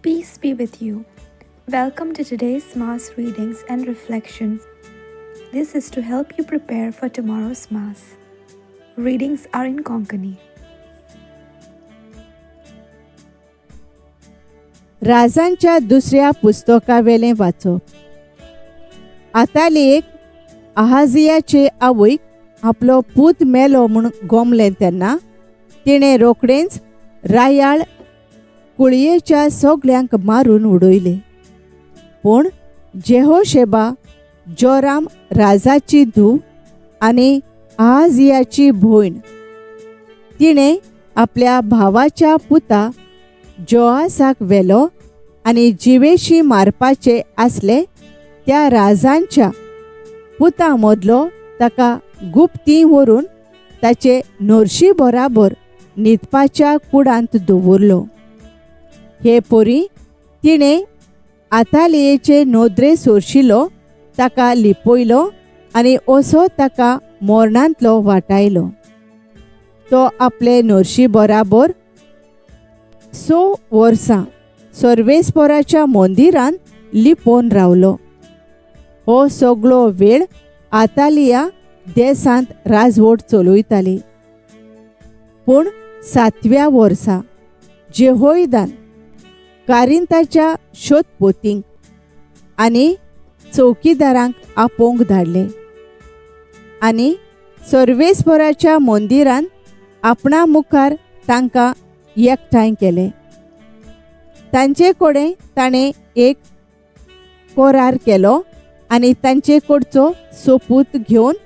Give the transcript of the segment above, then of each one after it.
Peace be with you. Welcome to today's Mass readings and reflections. This is to help you prepare for tomorrow's Mass. Readings are in Konkani. राजांच्या दुसऱ्या पुस्तकावेलें वाचप। आतालियेक आहाजियाचे आवयक आपलो पूत मेलो म्हूण गोमलें तेन्ना तिणें रोखडेंच रायाळ कुळयेच्या सगळ्यांक मारून उडयले। पूण जेहोशेबा जोराम राजाची धूव आनी आहाजियाची भोयण तिणें आपल्या भावाच्या पुता जोआसाक व्हेलो आनी जिवेशी मारपाचे आसले त्या राजांच्या पुता मदलो ताका गुप्ती व्हरून ताचे नोर्शी बराबर न्हिदपाच्या कुडांत दवरलो। हे पोरी तिणें आतालियेचे नोदरे सोरशिल्लो ताका लिपयलो आनी असो ताका मोरणांतलो वाटायलो। तो आपले नोर्शी बराबर 6 वर्सां सर्वेस्पराच्या मंदिरांत लिपोवन रावलो। हो सगळो वेळ आतालिया देसांत राजवट चलयताली। पूण 7व्या वर्सा जेहोयदान कारिंताच्या शोधपोतींक आनी चौकीदारांक आपोवंक धाडले आनी सर्वेस्पराच्या मंदिरांत आपणा मुखार तांकां एकठांय केले। तांचे कडेन ताणें एक करार केलो आनी तांचे कडचो सोपूत घेवन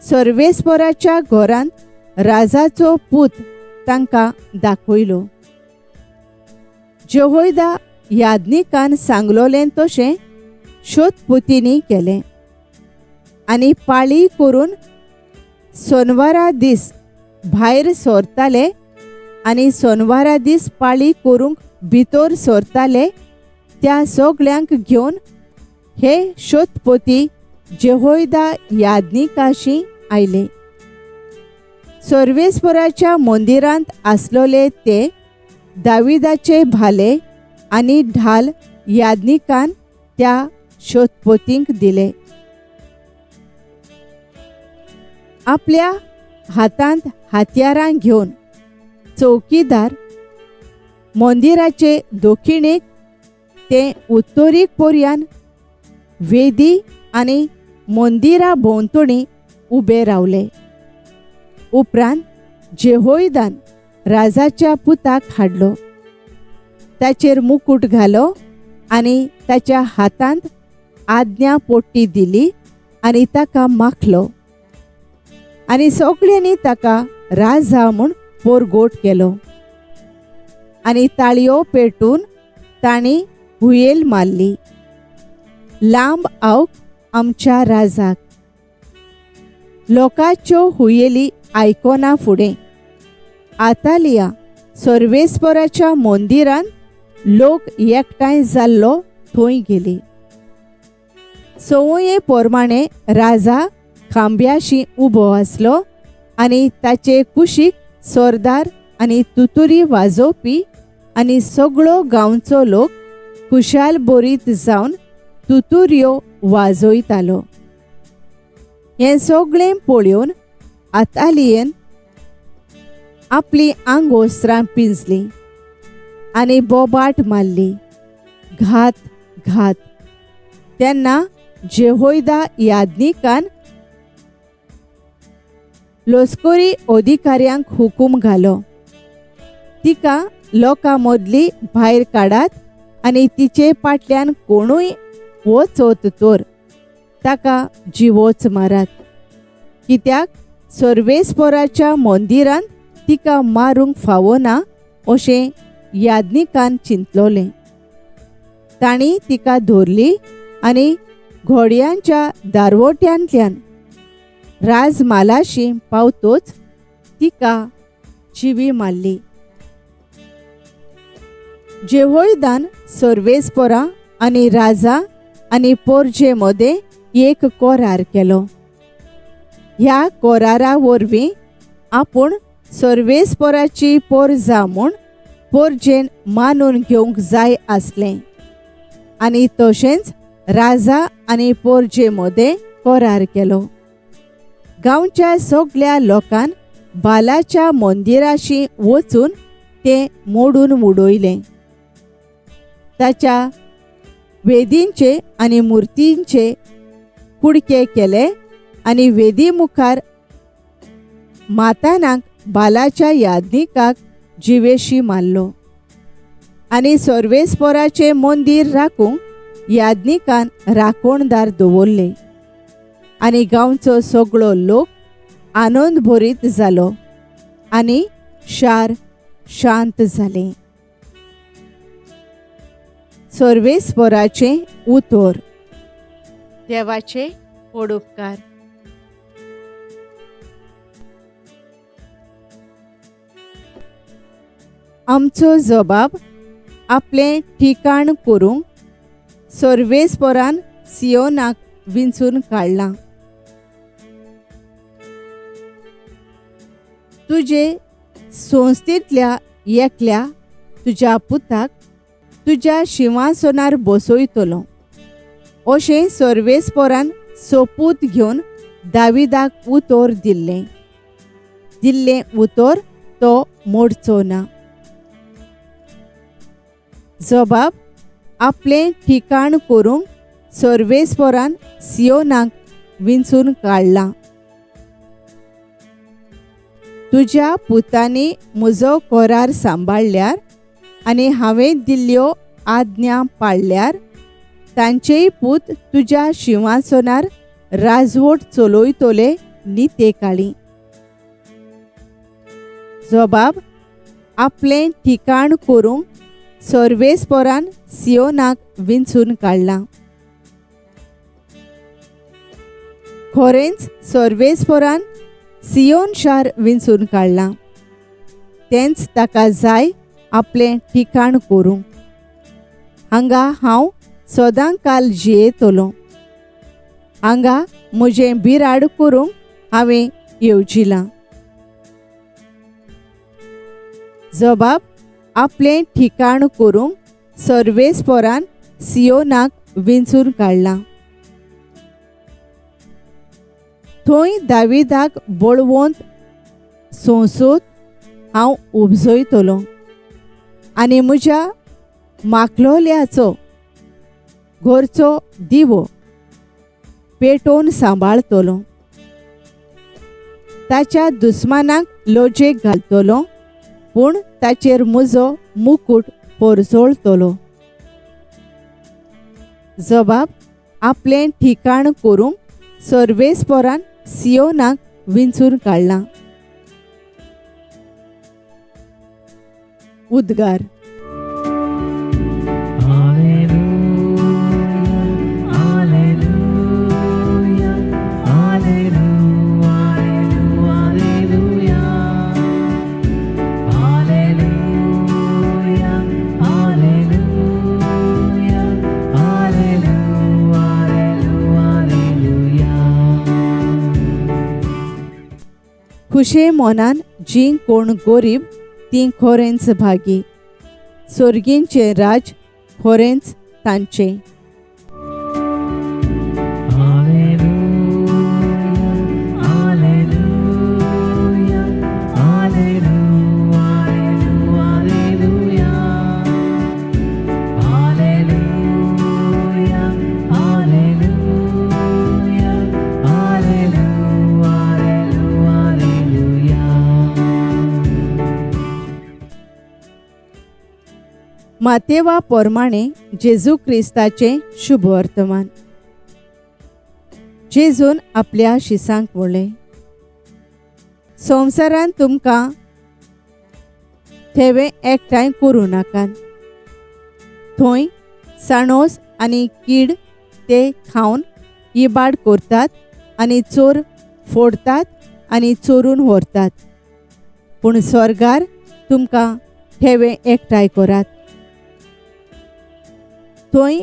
सर्वेस्पराच्या घरांत राजाचो पूत तांकां दाखयलो। जेहोयदा याज्ञिकान सांगलोलें तशें शोधपोतींनी केलें आनी पाळी करून सोनवारा दीस भायर सरताले आनी सोनवारा दीस पाळी करूंक भितर सरताले त्या सगळ्यांक घेवन हे शोधपोती जेहोयदा याज्ञिकाशी आयले। सर्वेस्पराच्या मंदिरांत आसलोले ते दाविदाचे भाले आनी ढाल याज्ञिकान त्या शोधपोतींक दिले। आपल्या हातांत हात्यारां घेवन चौकीदार मंदिराचे दक्षिणेक ते उत्तरेक पर्यान वेदी आनी मंदिरा भोंवतणी उबे रावले। उपरांत जेहोयदान राजाच्या पुताक हाडलो, ताचेर मुकुट घालो आनी ताच्या हातांत आज्ञा पोट्टी दिली आनी ताका माखलो आनी सगळ्यांनी ताका राजा म्हूण पोरगोट केलो आनी ताळयो पेटून तांणी हुयेल मारली, लांब आवक आमच्या राजाक। लोकांच्यो हुयेली आयकोना फुडें आतालिया सर्वेस्पराच्या मंदिरांत लोक एकठांय जाल्लो थंय गेली। सवये प्रमाणे राजा खांब्याशी उबो आसलो आनी ताचे कुशीक सरदार आनी तुतुरी वाजोवपी आनी सगळो गांवचो लोक खुशाल बरीत जावन तुतुर्यो वाजयतालो। हें सगळें पळोवन आतालियेन आपली आंगोस्त्रां पिंजली आनी बोबाट मारली, घात घात। तेन्ना जेहोयदा याज्ञिकान लश्करी अधिकाऱ्यांक हुकूम घालो, तिका लोकां मदली भायर काडात आनी तिचे फाटल्यान कोणूय वचत तर ताका जिवोच मारात, कित्याक सर्वेस्पराच्या मंदिरांत तिका मारूंक फावना अशें याज्ञिकान चिंतलोलें। तांणी तिका धरली आनी घोड्यांच्या दारवट्यांतल्यान राजमालाशी पावतोच तिका जिवी मारली। जेहोयदान सर्वेस्परा आनी राजा आनी पोरजे मदें एक करार केलो। ह्या करारा वरवीं आपूण सर्वेस्पराची पोर जा म्हूण पोरजेन मानून घेवंक जाय आसलें आनी तशेंच राजा आनी पोरजे मदें करार केलो. गांवच्या सगळ्या लोकांन बालाच्या मंदिराशी वचून तें मोडून उडयलें. ताच्या वेदींचे आनी मुर्तींचे कुडके केले आनी वेदी मुखार मातानाक बालाच्या यादनिकाक जिवेशी मारलो. आनी सर्वेस्पराचें मंदीर राखूंक यादनिकान राखणदार दवरले. आनी गांवचो सगळो लोक आनंद भरीत जालो आनी शार शांत जालें. सर्वेस्पराचें उतर. देवाचे पडुपकार. आमचो जबाब आपलें ठिकाण करूंक सर्वेस्परान सियोनाक विंचून काडलां. तुजे संस्थेंतल्या एकल्या तुज्या पुताक तुज्या शिंवासनार बसयतलो अशें सर्वेस्परान सोपूत घेवन दाविदाक उतर दिल्लें उतर तो मोडचो ना. जबाब आपलें ठिकाण करूंक सर्वेस्परान सियोनाक विंचून काडलां. तुज्या पुतांनी म्हजो करार सांबाळल्यार आनी हांवें दिल्ल्यो आज्ञा पाळल्यार तांचेय पूत तुज्या शिंवासनार राजवट चलयतले नितेकाळी. जबाब आपलें ठिकाण करूंक सर्वेस्परान सियोनाक विंचून काडलां. खरेंच सर्वेस्परान सियोन शार विंचून काडलां. तेंच ताका जाय आपलें ठिकाण करूंक. हांगा हांव सदांकाल जियेतलों. हांगा म्हजें बिराड करूंक हांवें येवजिलां. जबाब आपलें ठिकाण करूंक सर्वेस्परान सियोनाक विंचून काडलां. थंय दाविदाक बळवंत संसद हांव उपजयतलों आनी म्हज्या माकलोल्याचो घरचो दिवो पेटोवन सांबाळतलों. ताच्या दुस्मानाक लोजेक घालतलों पूण ताचेर म्हजो मुकुट परजोळतलो. जबाब आपलें ठिकाण करूंक सर्वेस्परान सियोनाक विंचून काडलां. उद्गार. खुशे मोनान जी कोण गरीब ती खरेंच भागी. सर्गींचे राज खरेंच तांचें. मातेवा प्रमाणे जेजू क्रिस्ताचें शुभ वर्तमान. जेजून आपल्या शिसांक म्हणलें, संवसारान तुमकां थेवे एकठांय करूं नाकात. थंय साणोस आनी कीड ते खावन इबाड करतात आनी चोर फोडतात आनी चोरून व्हरतात. पूण स्वर्गार तुमकां थेवे एकठांय करात. थंय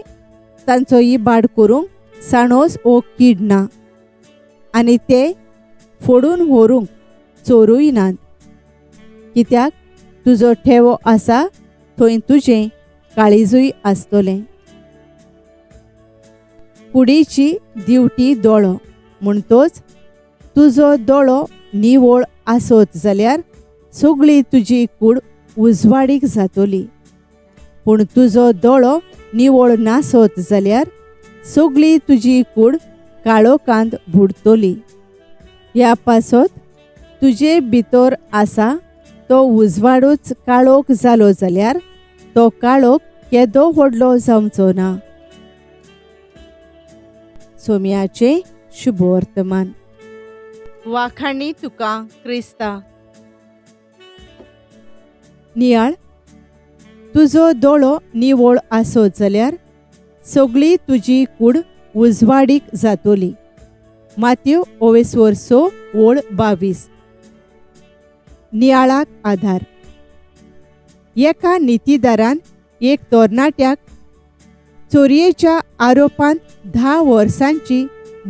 तांचो इबाड करूंक साणोस ओ कीड ना आनी ते फोडून व्हरूंक चोरूय नात. कित्याक तुजो ठेवो आसा थंय तुजें काळीजूय आसतलें. कुडीची दिवटी दोळो म्हणटोच तुजो दोळो निवळ आसत जाल्यार सगळी तुजी कूड उजवाडीक जातली. पूण तुजो दोळो निवळ नासत जाल्यार सगळी तुजी कूड काळोखांत बुडतली. ह्या पासत तुजे भितर आसा तो उजवाडूच काळोख जालो जाल्यार तो काळोख केदो व्हडलो जावचो ना. सोम्याचे शुभ वर्तमान. वाखाणी तुका क्रिस्ता. नियाळ, तुजो दोळो निवळ आसत जाल्यार सगळी तुजी कूड उजवाडीक जातली. माथ्यू 22:22. नियाळाक आधार. एका नितीदारान एक तरणाट्याक चोरयेच्या आरोपांत 10 वर्सांची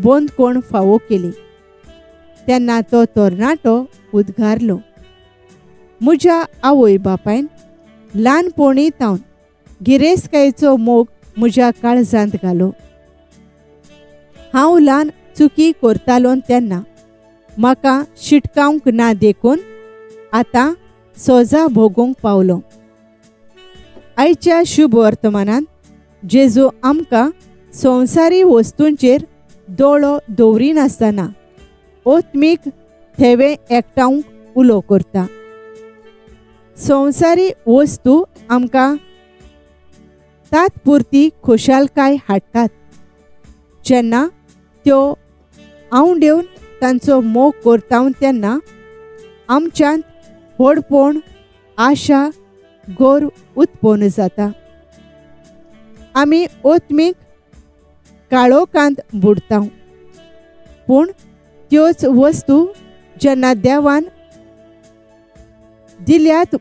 बंदखण फावो केली. तेन्ना तो तरणाटो उद्गारलो, म्हज्या आवय बापायन ल्हानपणी तावन गिरेस्तकायेचो मोग म्हज्या काळजांत घालो. हांव ल्हान चुकी करतालो तेन्ना म्हाका शिटकावंक ना देखून आतां सोजा भोगूंक पावलो. आयच्या शुभ वर्तमानांत जेजू आमकां संवसारी वस्तूंचेर दोळो दवरिनासतना ओत्मीक थेवे एकठांवंक उलो करता. संवसारी वस्तू आमकां तात्पुरती खुशालकाय हाडटात. जेन्ना त्यो आवंडेवन तांचो मोग करता तेन्ना आमच्यांत व्हडपण, आशा, गर्व उत्पन्न जाता. आमी ओत्मीक काळोखांत बुडता. पूण त्योच वस्तू जेन्ना देवान दिल्यात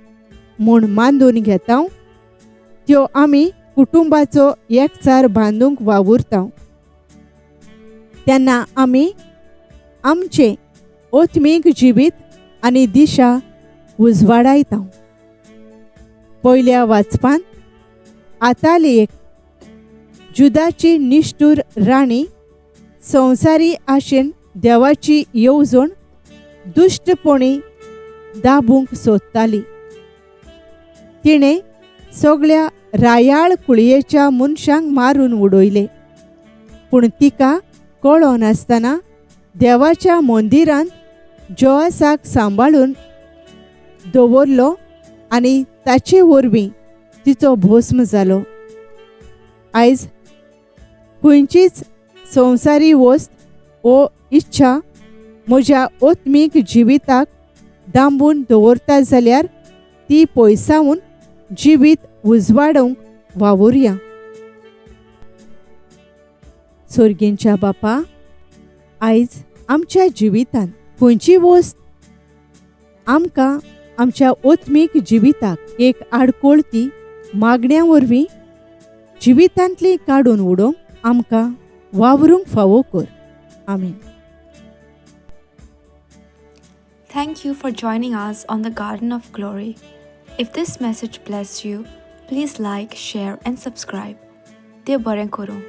म्हूण मानून घेता त्यो आमी कुटुंबाचो एकचार बांदूंक वावुरता. तेन्ना आमी आमचें ओत्मीक जिवीत आनी दिशा उजवाडायता. पयल्या वाचपान आतालियेक जुदाची निश्ठूर राणी संवसारी आशेन देवाची येवजण दुश्टपणी दाबूंक सोदताली. तिणें सगळ्या रायाळ कुळयेच्या मनशांक मारून उडयले. पूण तिका कळो नासतना देवाच्या मंदिरांत जोआसाक सांबाळून दवरलो आनी ताचे वरवीं तिचो भस्म जालो. आयज खंयचीच संवसारी वस्त ओ इच्छा म्हज्या ओत्मीक जिविताक दांबून दवरता जाल्यार ती पयसावून जिवीत उजवाडूंक वावुरया. सर्गेंच्या बापा, आयज आमच्या जिवितांत खंयची वस्त आमकां आमच्या ओत्मीक जिविताक एक आडकोळती मागण्या वरवीं जिवितांतली काडून उडोवंक आमकां वावरूंक फावो कर. आमीन. Thank you for joining us on the Garden of Glory. If this message blessed you, please like, share, and subscribe. देव बरें करूं.